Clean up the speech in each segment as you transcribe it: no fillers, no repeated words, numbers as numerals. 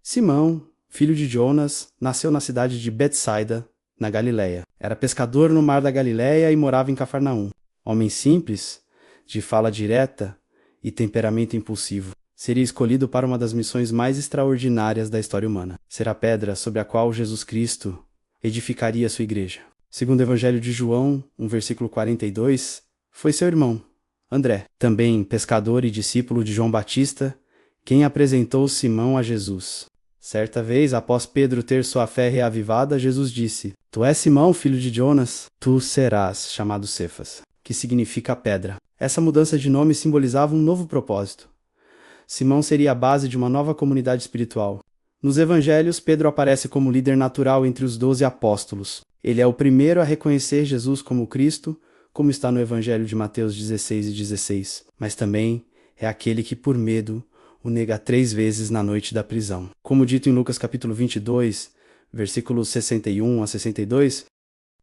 Simão, filho de Jonas, nasceu na cidade de Betsaida, na Galiléia. Era pescador no mar da Galiléia e morava em Cafarnaum. Homem simples, de fala direta e temperamento impulsivo. Seria escolhido para uma das missões mais extraordinárias da história humana. Ser a pedra sobre a qual Jesus Cristo edificaria sua igreja. Segundo o Evangelho de João, versículo 42, foi seu irmão, André, também pescador e discípulo de João Batista, quem apresentou Simão a Jesus. Certa vez, após Pedro ter sua fé reavivada, Jesus disse: Tu és Simão, filho de Jonas, tu serás chamado Cefas, que significa pedra. Essa mudança de nome simbolizava um novo propósito. Simão seria a base de uma nova comunidade espiritual. Nos evangelhos, Pedro aparece como líder natural entre os 12 apóstolos. Ele é o primeiro a reconhecer Jesus como Cristo, como está no evangelho de Mateus 16:16, mas também é aquele que, por medo, o nega 3 vezes na noite da prisão. Como dito em Lucas capítulo 22, versículos 61 a 62,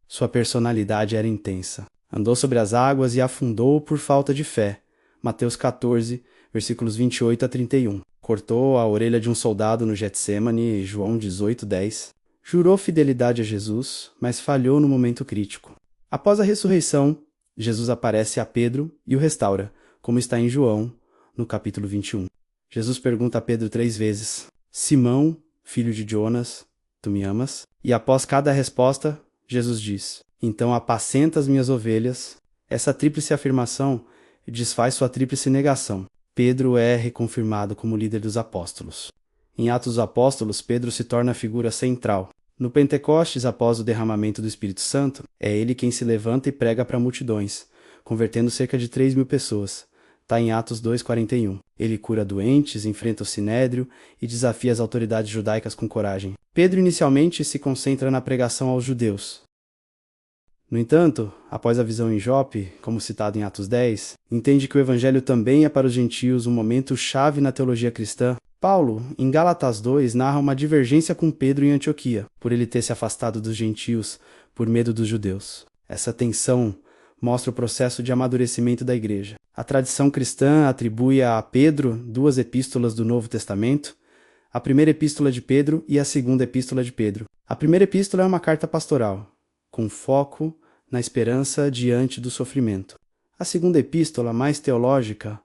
sua personalidade era intensa. Andou sobre as águas e afundou por falta de fé. Mateus 14, versículos 28 a 31. Cortou a orelha de um soldado no Getsêmani, João 18:10. Jurou fidelidade a Jesus, mas falhou no momento crítico. Após a ressurreição, Jesus aparece a Pedro e o restaura, como está em João, no capítulo 21. Jesus pergunta a Pedro 3 vezes: Simão, filho de Jonas, tu me amas? E após cada resposta, Jesus diz: Então apacenta as minhas ovelhas. Essa tríplice afirmação desfaz sua tríplice negação. Pedro é reconfirmado como líder dos apóstolos. Em Atos dos Apóstolos, Pedro se torna a figura central. No Pentecostes, após o derramamento do Espírito Santo, é ele quem se levanta e prega para multidões, convertendo cerca de 3.000 pessoas. Está em Atos 2:41. Ele cura doentes, enfrenta o sinédrio e desafia as autoridades judaicas com coragem. Pedro inicialmente se concentra na pregação aos judeus. No entanto, após a visão em Jope, como citado em Atos 10, entende que o evangelho também é para os gentios um momento chave na teologia cristã. Paulo, em Gálatas 2, narra uma divergência com Pedro em Antioquia, por ele ter se afastado dos gentios por medo dos judeus. Essa tensão mostra o processo de amadurecimento da igreja. A tradição cristã atribui a Pedro 2 epístolas do Novo Testamento, a primeira epístola de Pedro e a segunda epístola de Pedro. A primeira epístola é uma carta pastoral, com foco na esperança diante do sofrimento. A segunda epístola, mais teológica,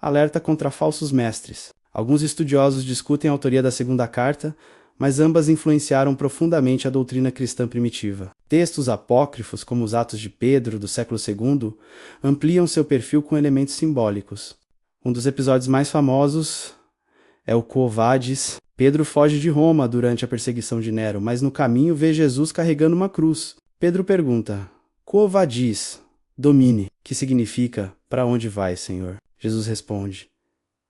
alerta contra falsos mestres. Alguns estudiosos discutem a autoria da segunda carta, mas ambas influenciaram profundamente a doutrina cristã primitiva. Textos apócrifos, como os Atos de Pedro, do século II, ampliam seu perfil com elementos simbólicos. Um dos episódios mais famosos é o Quo Vadis. Pedro foge de Roma durante a perseguição de Nero, mas no caminho vê Jesus carregando uma cruz. Pedro pergunta: Quo vadis, domine, que significa: para onde vai, Senhor? Jesus responde: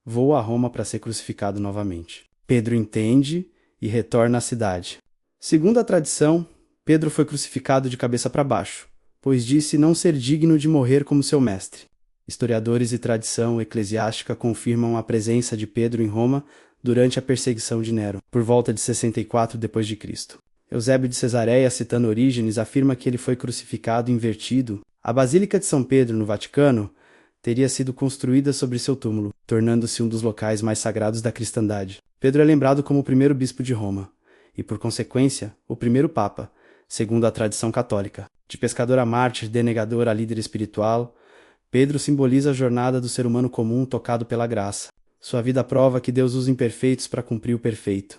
vou a Roma para ser crucificado novamente. Pedro entende e retorna à cidade. Segundo a tradição, Pedro foi crucificado de cabeça para baixo, pois disse não ser digno de morrer como seu mestre. Historiadores e tradição eclesiástica confirmam a presença de Pedro em Roma durante a perseguição de Nero, por volta de 64 d.C. Eusébio de Cesareia, citando Orígenes, afirma que ele foi crucificado invertido. A Basílica de São Pedro, no Vaticano, teria sido construída sobre seu túmulo, tornando-se um dos locais mais sagrados da cristandade. Pedro é lembrado como o primeiro bispo de Roma, e por consequência, o primeiro papa, segundo a tradição católica. De pescador a mártir, denegador a líder espiritual, Pedro simboliza a jornada do ser humano comum tocado pela graça. Sua vida prova que Deus usa imperfeitos para cumprir o perfeito.